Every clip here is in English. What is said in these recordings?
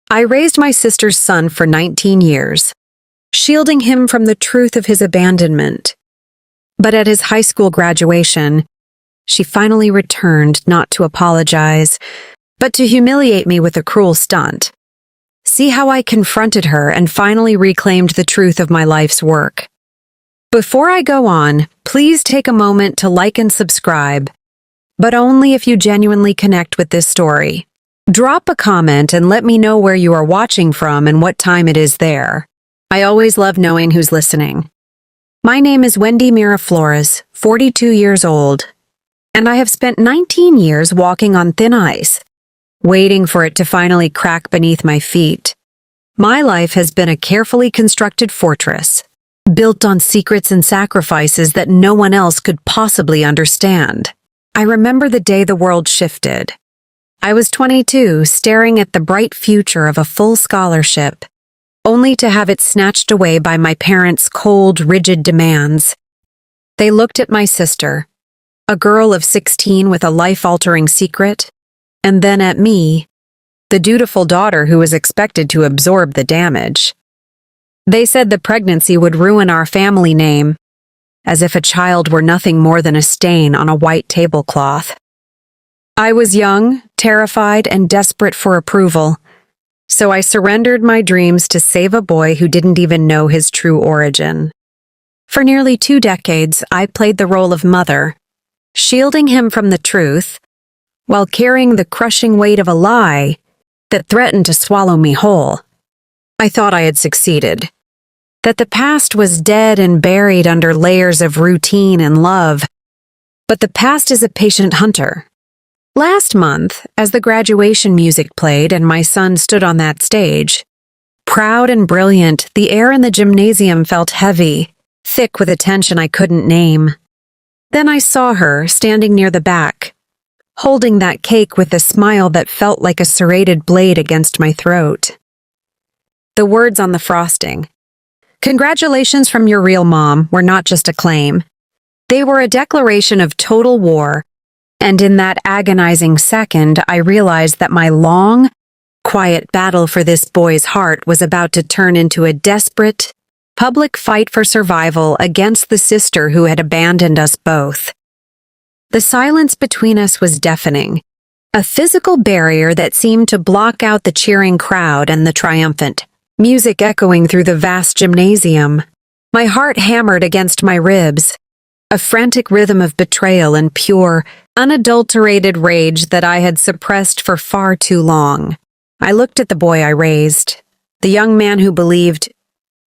I raised my sister's son for 19 years, shielding him from the truth of his abandonment. But at his high school graduation, she finally returned not to apologize, but to humiliate me with a cruel stunt. See how I confronted her and finally reclaimed the truth of my life's work. Before I go on, please take a moment to like and subscribe, but only if you genuinely connect with this story. Drop a comment and let me know where you are watching from and what time it is there. I always love knowing who's listening. My name is Wendy Miraflores, 42 years old, and I have spent 19 years walking on thin ice, waiting for it to finally crack beneath my feet. My life has been a carefully constructed fortress, built on secrets and sacrifices that no one else could possibly understand. I remember the day the world shifted. I was 22, staring at the bright future of a full scholarship, only to have it snatched away by my parents' cold, rigid demands. They looked at my sister, a girl of 16 with a life-altering secret, and then at me, the dutiful daughter who was expected to absorb the damage. They said the pregnancy would ruin our family name, as if a child were nothing more than a stain on a white tablecloth. I was young, terrified, and desperate for approval, so I surrendered my dreams to save a boy who didn't even know his true origin. For nearly 2 decades, I played the role of mother, shielding him from the truth, while carrying the crushing weight of a lie that threatened to swallow me whole. I thought I had succeeded, that the past was dead and buried under layers of routine and love, but the past is a patient hunter. Last month, as the graduation music played and my son stood on that stage, proud and brilliant, the air in the gymnasium felt heavy, thick with a tension I couldn't name. Then I saw her standing near the back, holding that cake with a smile that felt like a serrated blade against my throat. The words on the frosting, "Congratulations from your real mom," were not just a claim. They were a declaration of total war. And in that agonizing second, I realized that my long, quiet battle for this boy's heart was about to turn into a desperate, public fight for survival against the sister who had abandoned us both. The silence between us was deafening, a physical barrier that seemed to block out the cheering crowd and the triumphant music echoing through the vast gymnasium. My heart hammered against my ribs, a frantic rhythm of betrayal and pure, unadulterated rage that I had suppressed for far too long. I looked at the boy I raised, the young man who believed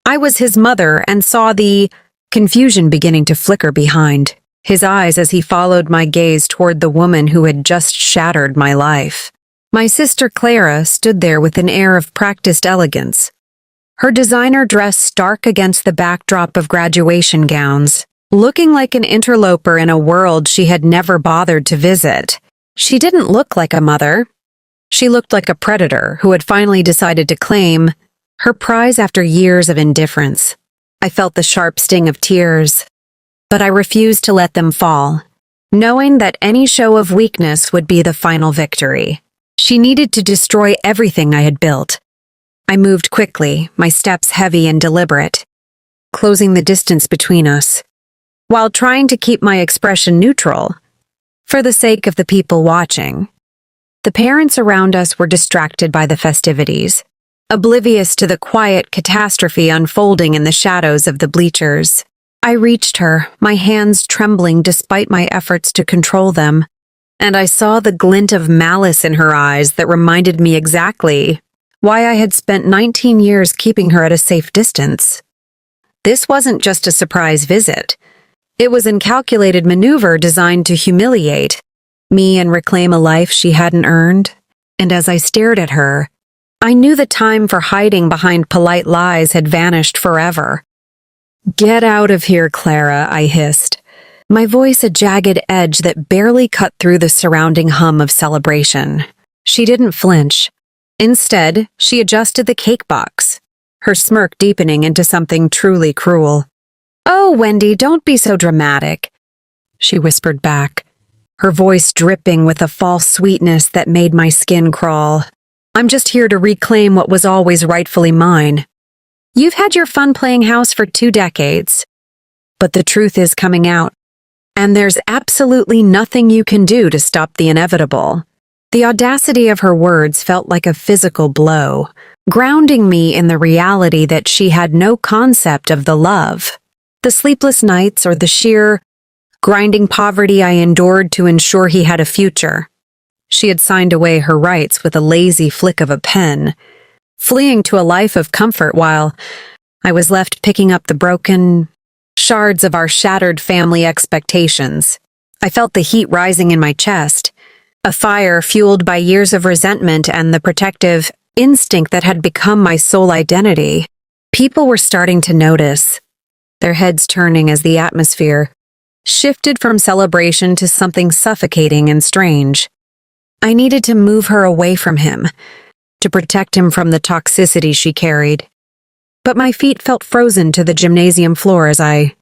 I was his mother, and saw the confusion beginning to flicker behind his eyes as he followed my gaze toward the woman who had just shattered my life. My sister Clara stood there with an air of practiced elegance, her designer dress stark against the backdrop of graduation gowns, looking like an interloper in a world she had never bothered to visit. She didn't look like a mother. She looked like a predator who had finally decided to claim her prize after years of indifference. I felt the sharp sting of tears, but I refused to let them fall, knowing that any show of weakness would be the final victory. She needed to destroy everything I had built. I moved quickly, my steps heavy and deliberate, closing the distance between us, while trying to keep my expression neutral, for the sake of the people watching. The parents around us were distracted by the festivities, oblivious to the quiet catastrophe unfolding in the shadows of the bleachers. I reached her, my hands trembling despite my efforts to control them, and I saw the glint of malice in her eyes that reminded me exactly why I had spent 19 years keeping her at a safe distance. This wasn't just a surprise visit. It was a calculated maneuver designed to humiliate me and reclaim a life she hadn't earned. And as I stared at her, I knew the time for hiding behind polite lies had vanished forever. "Get out of here, Clara," I hissed, my voice a jagged edge that barely cut through the surrounding hum of celebration. She didn't flinch. Instead, she adjusted the cake box, her smirk deepening into something truly cruel. "Oh, Wendy, don't be so dramatic," she whispered back, her voice dripping with a false sweetness that made my skin crawl. I'm just here to reclaim what was always rightfully mine. You've had your fun playing house for 2 decades, but the truth is coming out, and there's absolutely nothing you can do to stop the inevitable." The audacity of her words felt like a physical blow, grounding me in the reality that she had no concept of the love, the sleepless nights, or the sheer, grinding poverty I endured to ensure he had a future. She had signed away her rights with a lazy flick of a pen, fleeing to a life of comfort while I was left picking up the broken shards of our shattered family expectations. I felt the heat rising in my chest, a fire fueled by years of resentment and the protective instinct that had become my sole identity. People were starting to notice, their heads turning as the atmosphere shifted from celebration to something suffocating and strange. I needed to move her away from him, to protect him from the toxicity she carried. But my feet felt frozen to the gymnasium floor as I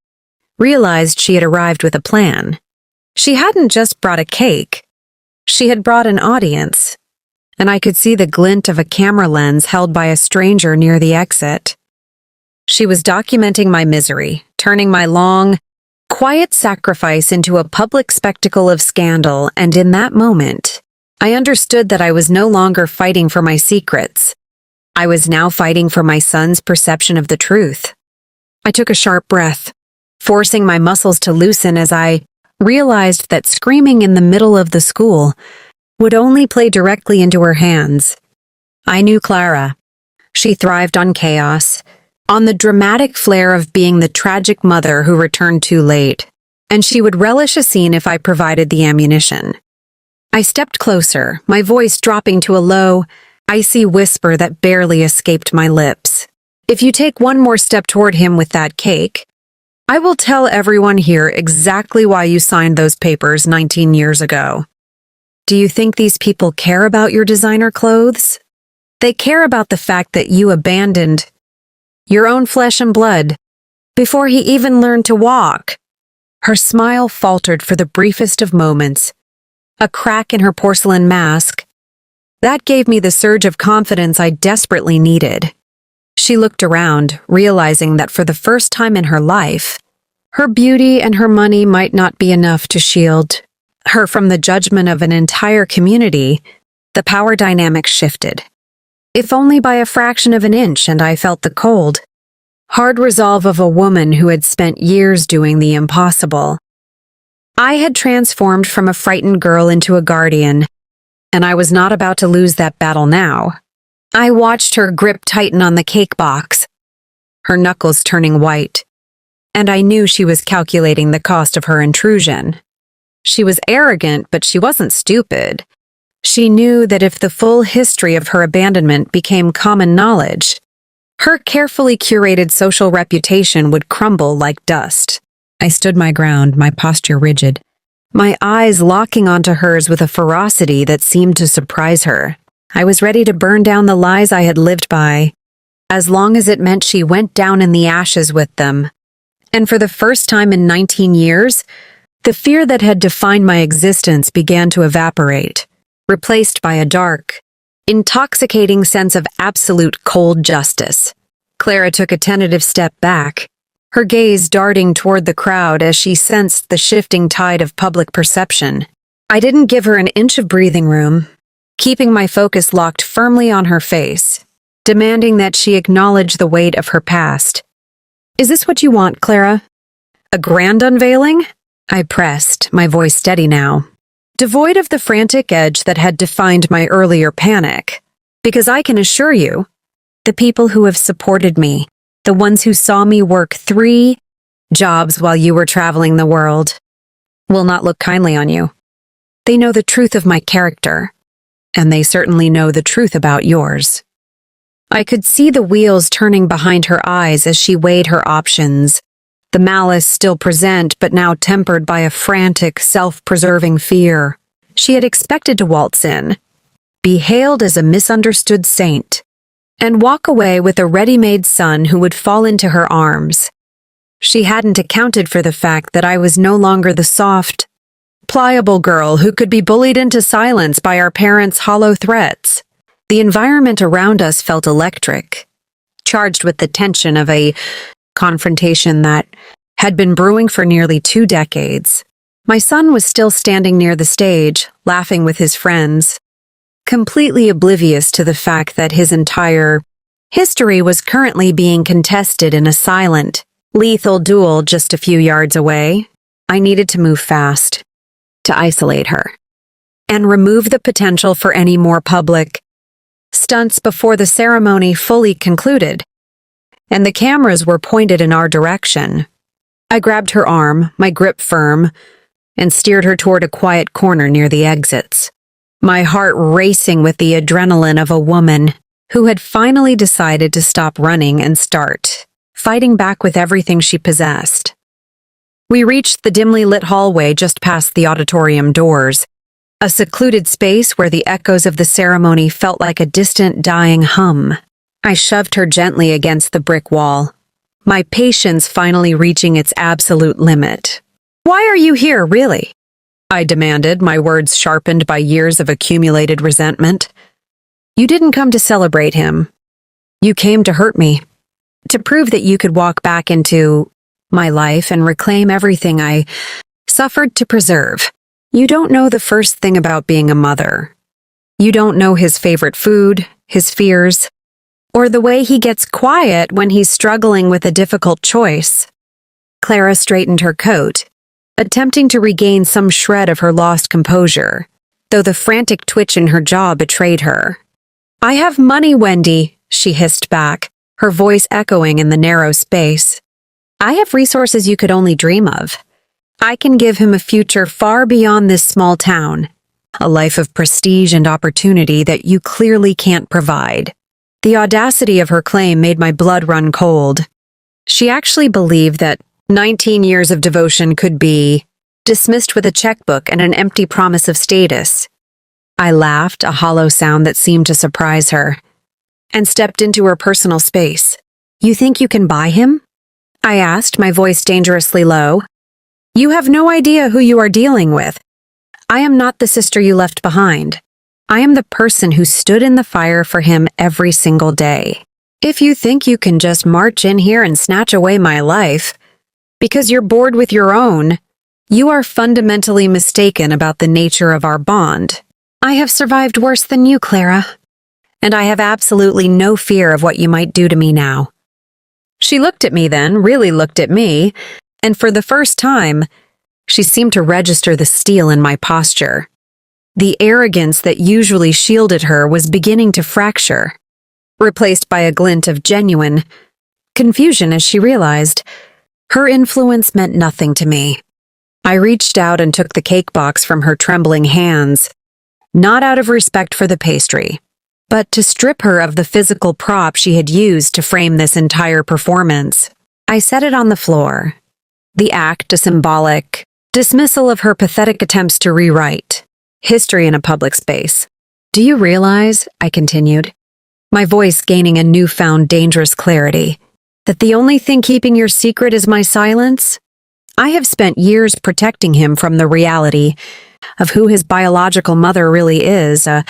realized she had arrived with a plan. She hadn't just brought a cake. She had brought an audience, and I could see the glint of a camera lens held by a stranger near the exit. She was documenting my misery, turning my long, quiet sacrifice into a public spectacle of scandal, and in that moment, I understood that I was no longer fighting for my secrets. I was now fighting for my son's perception of the truth. I took a sharp breath, forcing my muscles to loosen as I realized that screaming in the middle of the school would only play directly into her hands. I knew Clara. She thrived on chaos, on the dramatic flair of being the tragic mother who returned too late, and she would relish a scene if I provided the ammunition. I stepped closer, my voice dropping to a low, icy whisper that barely escaped my lips. "If you take one more step toward him with that cake, I will tell everyone here exactly why you signed those papers 19 years ago. Do you think these people care about your designer clothes? They care about the fact that you abandoned your own flesh and blood before he even learned to walk." Her smile faltered for the briefest of moments, a crack in her porcelain mask. That gave me the surge of confidence I desperately needed. She looked around, realizing that for the first time in her life, her beauty and her money might not be enough to shield her from the judgment of an entire community. The power dynamic shifted, if only by a fraction of an inch, and I felt the cold, hard resolve of a woman who had spent years doing the impossible. I had transformed from a frightened girl into a guardian, and I was not about to lose that battle now. I watched her grip tighten on the cake box, her knuckles turning white, and I knew she was calculating the cost of her intrusion. She was arrogant, but she wasn't stupid. She knew that if the full history of her abandonment became common knowledge, her carefully curated social reputation would crumble like dust. I stood my ground, my posture rigid, my eyes locking onto hers with a ferocity that seemed to surprise her. I was ready to burn down the lies I had lived by, as long as it meant she went down in the ashes with them. And for the first time in 19 years, the fear that had defined my existence began to evaporate, replaced by a dark, intoxicating sense of absolute cold justice. Clara took a tentative step back, her gaze darting toward the crowd as she sensed the shifting tide of public perception. I didn't give her an inch of breathing room, keeping my focus locked firmly on her face, demanding that she acknowledge the weight of her past. "Is this what you want, Clara? A grand unveiling?" I pressed, my voice steady now, devoid of the frantic edge that had defined my earlier panic. "Because I can assure you, the people who have supported me, the ones who saw me work 3 jobs while you were traveling the world, will not look kindly on you. They know the truth of my character, and they certainly know the truth about yours." I could see the wheels turning behind her eyes as she weighed her options, the malice still present but now tempered by a frantic, self-preserving fear. She had expected to waltz in, be hailed as a misunderstood saint, and walk away with a ready-made son who would fall into her arms. She hadn't accounted for the fact that I was no longer the soft, pliable girl who could be bullied into silence by our parents' hollow threats. The environment around us felt electric, charged with the tension of a confrontation that had been brewing for nearly 2 decades. My son was still standing near the stage, laughing with his friends, completely oblivious to the fact that his entire history was currently being contested in a silent, lethal duel just a few yards away. I needed to move fast, to isolate her, and remove the potential for any more public stunts before the ceremony fully concluded, and the cameras were pointed in our direction. I grabbed her arm, my grip firm, and steered her toward a quiet corner near the exits, my heart racing with the adrenaline of a woman who had finally decided to stop running and start fighting back with everything she possessed. We reached the dimly lit hallway just past the auditorium doors, a secluded space where the echoes of the ceremony felt like a distant dying hum. I shoved her gently against the brick wall, my patience finally reaching its absolute limit. "Why are you here, really?" I demanded, my words sharpened by years of accumulated resentment. "You didn't come to celebrate him. You came to hurt me, to prove that you could walk back into my life and reclaim everything I suffered to preserve. You don't know the first thing about being a mother. You don't know his favorite food, his fears, or the way he gets quiet when he's struggling with a difficult choice." Clara straightened her coat, attempting to regain some shred of her lost composure, though the frantic twitch in her jaw betrayed her. "I have money, Wendy," she hissed back, her voice echoing in the narrow space. "I have resources you could only dream of. I can give him a future far beyond this small town, a life of prestige and opportunity that you clearly can't provide." The audacity of her claim made my blood run cold. She actually believed that 19 years of devotion could be dismissed with a checkbook and an empty promise of status. I laughed, a hollow sound that seemed to surprise her, and stepped into her personal space. "You think you can buy him?" I asked, my voice dangerously low. "You have no idea who you are dealing with. I am not the sister you left behind. I am the person who stood in the fire for him every single day. If you think you can just march in here and snatch away my life because you're bored with your own, you are fundamentally mistaken about the nature of our bond. I have survived worse than you, Clara, and I have absolutely no fear of what you might do to me now." She looked at me then, really looked at me, and for the first time, she seemed to register the steel in my posture. The arrogance that usually shielded her was beginning to fracture, replaced by a glint of genuine confusion as she realized her influence meant nothing to me. I reached out and took the cake box from her trembling hands, not out of respect for the pastry, but to strip her of the physical prop she had used to frame this entire performance. I set it on the floor, the act a symbolic dismissal of her pathetic attempts to rewrite history in a public space. "Do you realize," I continued, my voice gaining a newfound dangerous clarity, "that the only thing keeping your secret is my silence? I have spent years protecting him from the reality of who his biological mother really is, a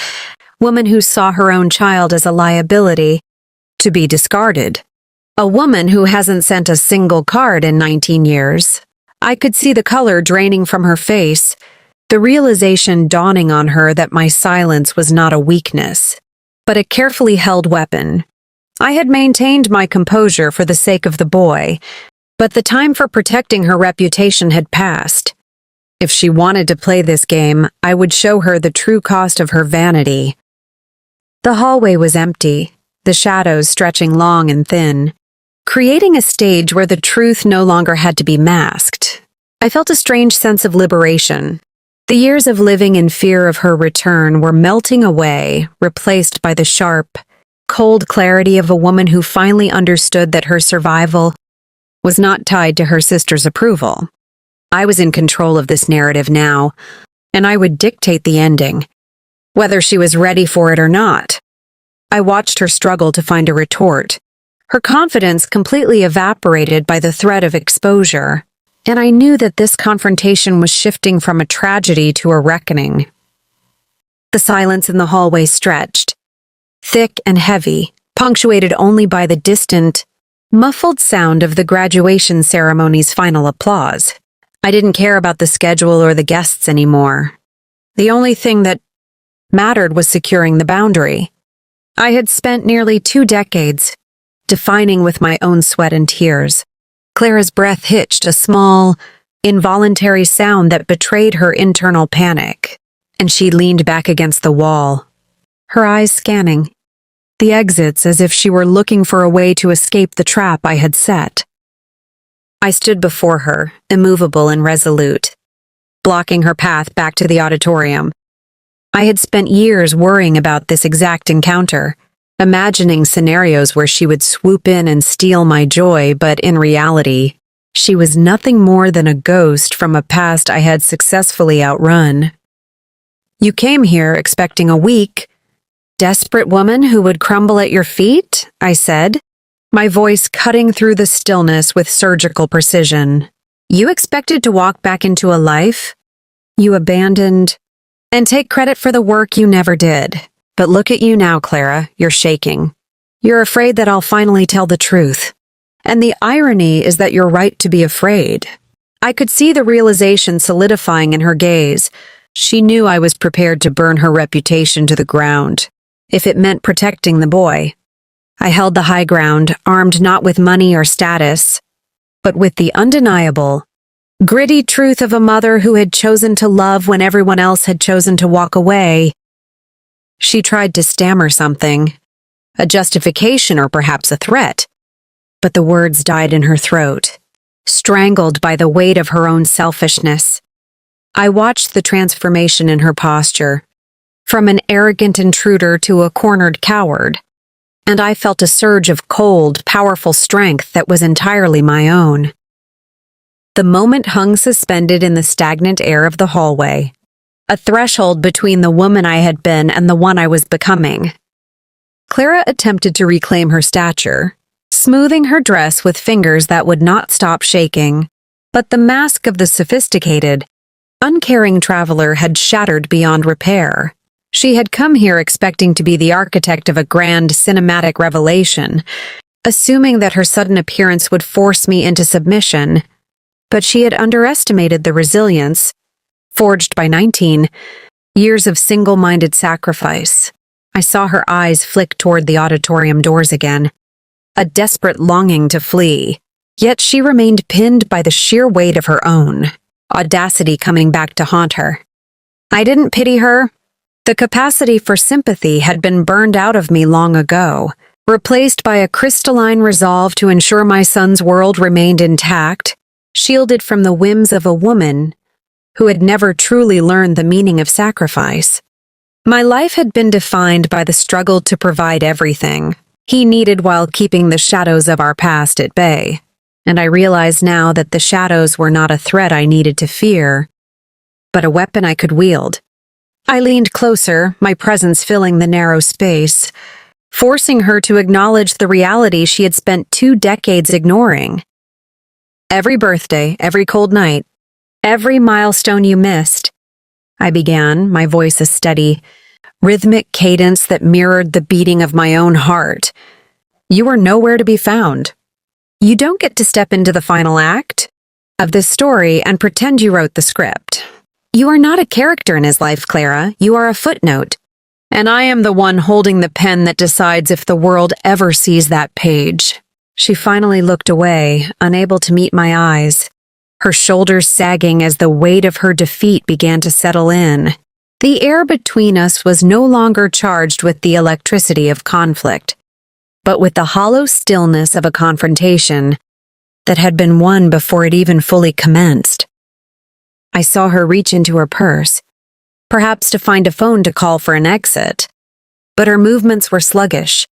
woman who saw her own child as a liability to be discarded. A woman who hasn't sent a single card in 19 years. I could see the color draining from her face, the realization dawning on her that my silence was not a weakness, but a carefully held weapon. I had maintained my composure for the sake of the boy, but the time for protecting her reputation had passed. If she wanted to play this game, I would show her the true cost of her vanity." The hallway was empty, the shadows stretching long and thin, creating a stage where the truth no longer had to be masked. I felt a strange sense of liberation. The years of living in fear of her return were melting away, replaced by the sharp, cold clarity of a woman who finally understood that her survival was not tied to her sister's approval. I was in control of this narrative now, and I would dictate the ending, whether she was ready for it or not. I watched her struggle to find a retort, her confidence completely evaporated by the threat of exposure, and I knew that this confrontation was shifting from a tragedy to a reckoning. The silence in the hallway stretched, thick and heavy, punctuated only by the distant, muffled sound of the graduation ceremony's final applause. I didn't care about the schedule or the guests anymore. The only thing that mattered was securing the boundary. I had spent nearly 2 decades defining with my own sweat and tears. Clara's breath hitched, a small, involuntary sound that betrayed her internal panic, and she leaned back against the wall, her eyes scanning the exits as if she were looking for a way to escape the trap I had set. I stood before her, immovable and resolute, blocking her path back to the auditorium. I had spent years worrying about this exact encounter, imagining scenarios where she would swoop in and steal my joy, but in reality, she was nothing more than a ghost from a past I had successfully outrun. You came here expecting a weak, desperate woman who would crumble at your feet, I said, my voice cutting through the stillness with surgical precision. You expected to walk back into a life you abandoned and take credit for the work you never did. But look at you now, Clara, you're shaking. You're afraid that I'll finally tell the truth. And the irony is that you're right to be afraid. I could see the realization solidifying in her gaze. She knew I was prepared to burn her reputation to the ground, if it meant protecting the boy. I held the high ground, armed not with money or status, but with the undeniable, gritty truth of a mother who had chosen to love when everyone else had chosen to walk away. She tried to stammer something, a justification or perhaps a threat, but the words died in her throat, strangled by the weight of her own selfishness. I watched the transformation in her posture, from an arrogant intruder to a cornered coward, and I felt a surge of cold, powerful strength that was entirely my own. The moment hung suspended in the stagnant air of the hallway, a threshold between the woman I had been and the one I was becoming. Clara attempted to reclaim her stature, smoothing her dress with fingers that would not stop shaking, but the mask of the sophisticated, uncaring traveler had shattered beyond repair. She had come here expecting to be the architect of a grand cinematic revelation, assuming that her sudden appearance would force me into submission, but she had underestimated the resilience, forged by 19 years of single-minded sacrifice. I saw her eyes flick toward the auditorium doors again, a desperate longing to flee, yet she remained pinned by the sheer weight of her own, audacity coming back to haunt her. I didn't pity her. The capacity for sympathy had been burned out of me long ago, replaced by a crystalline resolve to ensure my son's world remained intact, shielded from the whims of a woman who had never truly learned the meaning of sacrifice. My life had been defined by the struggle to provide everything he needed while keeping the shadows of our past at bay, and I realized now that the shadows were not a threat I needed to fear, but a weapon I could wield. I leaned closer, my presence filling the narrow space, forcing her to acknowledge the reality she had spent 2 decades ignoring. Every birthday, every cold night, every milestone you missed, I began, my voice a steady, rhythmic cadence that mirrored the beating of my own heart. You were nowhere to be found. You don't get to step into the final act of this story and pretend you wrote the script. You are not a character in his life, Clara. You are a footnote. And I am the one holding the pen that decides if the world ever sees that page. She finally looked away, unable to meet my eyes, her shoulders sagging as the weight of her defeat began to settle in. The air between us was no longer charged with the electricity of conflict, but with the hollow stillness of a confrontation that had been won before it even fully commenced. I saw her reach into her purse, perhaps to find a phone to call for an exit, but her movements were sluggish,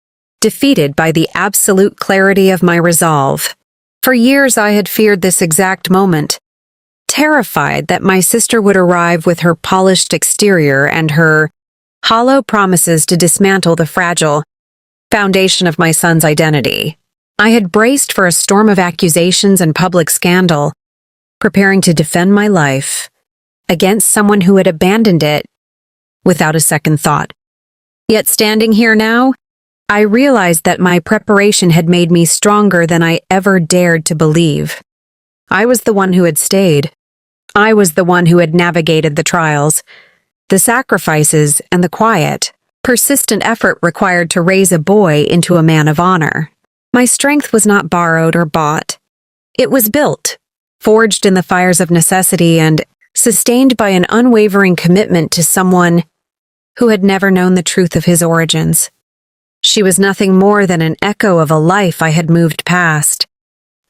defeated by the absolute clarity of my resolve. For years I had feared this exact moment, terrified that my sister would arrive with her polished exterior and her hollow promises to dismantle the fragile foundation of my son's identity. I had braced for a storm of accusations and public scandal, preparing to defend my life against someone who had abandoned it without a second thought. Yet standing here now, I realized that my preparation had made me stronger than I ever dared to believe. I was the one who had stayed. I was the one who had navigated the trials, the sacrifices, and the quiet, persistent effort required to raise a boy into a man of honor. My strength was not borrowed or bought. It was built, forged in the fires of necessity, and sustained by an unwavering commitment to someone who had never known the truth of his origins. She was nothing more than an echo of a life I had moved past,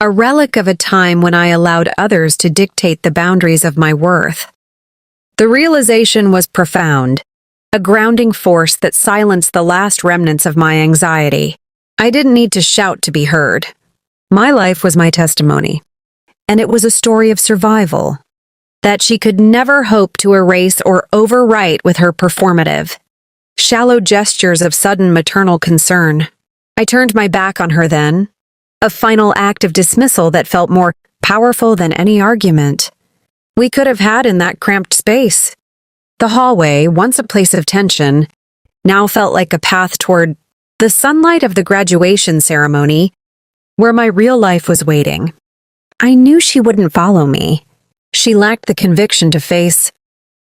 a relic of a time when I allowed others to dictate the boundaries of my worth. The realization was profound, a grounding force that silenced the last remnants of my anxiety. I didn't need to shout to be heard. My life was my testimony, and it was a story of survival that she could never hope to erase or overwrite with her performative, shallow gestures of sudden maternal concern. I turned my back on her then, a final act of dismissal that felt more powerful than any argument we could have had in that cramped space. The hallway, once a place of tension, now felt like a path toward the sunlight of the graduation ceremony, where my real life was waiting. I knew she wouldn't follow me. She lacked the conviction to face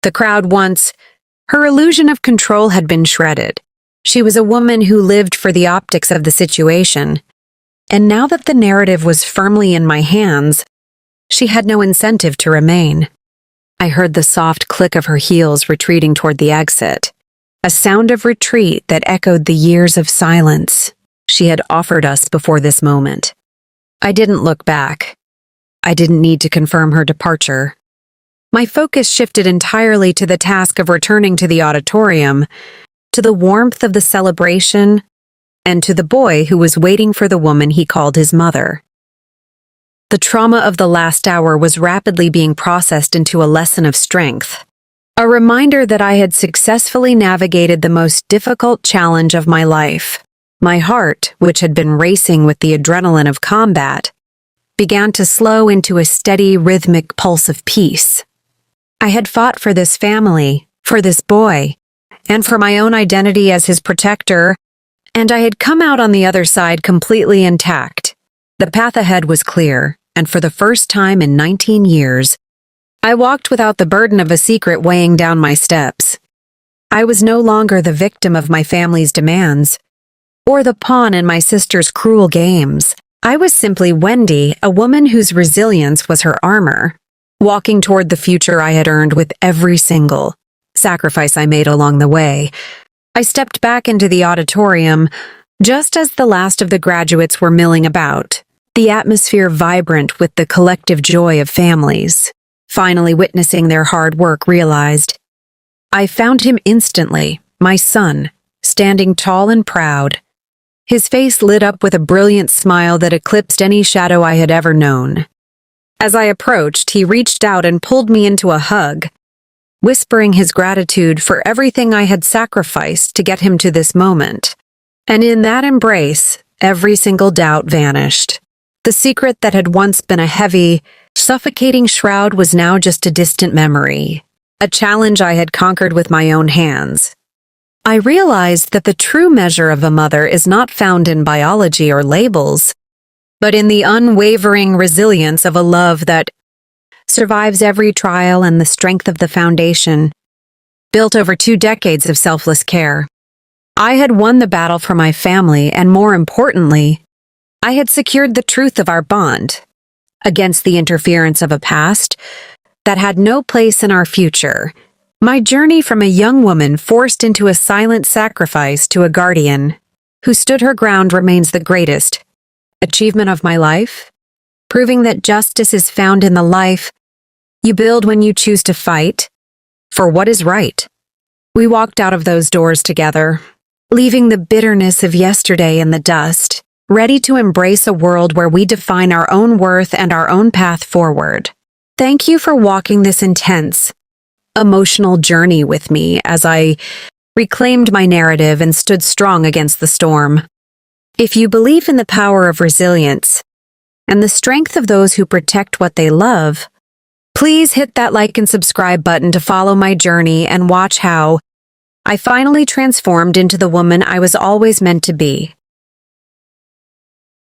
the crowd once. Her illusion of control had been shredded. She was a woman who lived for the optics of the situation. And now that the narrative was firmly in my hands, she had no incentive to remain. I heard the soft click of her heels retreating toward the exit, a sound of retreat that echoed the years of silence she had offered us before this moment. I didn't look back. I didn't need to confirm her departure. My focus shifted entirely to the task of returning to the auditorium, to the warmth of the celebration, and to the boy who was waiting for the woman he called his mother. The trauma of the last hour was rapidly being processed into a lesson of strength, a reminder that I had successfully navigated the most difficult challenge of my life. My heart, which had been racing with the adrenaline of combat, began to slow into a steady, rhythmic pulse of peace. I had fought for this family, for this boy, and for my own identity as his protector, and I had come out on the other side completely intact. The path ahead was clear, and for the first time in 19 years, I walked without the burden of a secret weighing down my steps. I was no longer the victim of my family's demands, or the pawn in my sister's cruel games. I was simply Wendy, a woman whose resilience was her armor, walking toward the future I had earned with every single sacrifice I made along the way. I stepped back into the auditorium just as the last of the graduates were milling about, the atmosphere vibrant with the collective joy of families finally witnessing their hard work realized. I found him instantly, my son, standing tall and proud, his face lit up with a brilliant smile that eclipsed any shadow I had ever known. As I approached, he reached out and pulled me into a hug, whispering his gratitude for everything I had sacrificed to get him to this moment. And in that embrace, every single doubt vanished. The secret that had once been a heavy, suffocating shroud was now just a distant memory, a challenge I had conquered with my own hands. I realized that the true measure of a mother is not found in biology or labels, but in the unwavering resilience of a love that survives every trial and the strength of the foundation, built over 2 decades of selfless care. I had won the battle for my family, and more importantly, I had secured the truth of our bond against the interference of a past that had no place in our future. My journey from a young woman forced into a silent sacrifice to a guardian who stood her ground remains the greatest achievement of my life, proving that justice is found in the life you build when you choose to fight for what is right. We walked out of those doors together, leaving the bitterness of yesterday in the dust, ready to embrace a world where we define our own worth and our own path forward. Thank you for walking this intense, emotional journey with me as I reclaimed my narrative and stood strong against the storm. If you believe in the power of resilience and the strength of those who protect what they love, please hit that like and subscribe button to follow my journey and watch how I finally transformed into the woman I was always meant to be.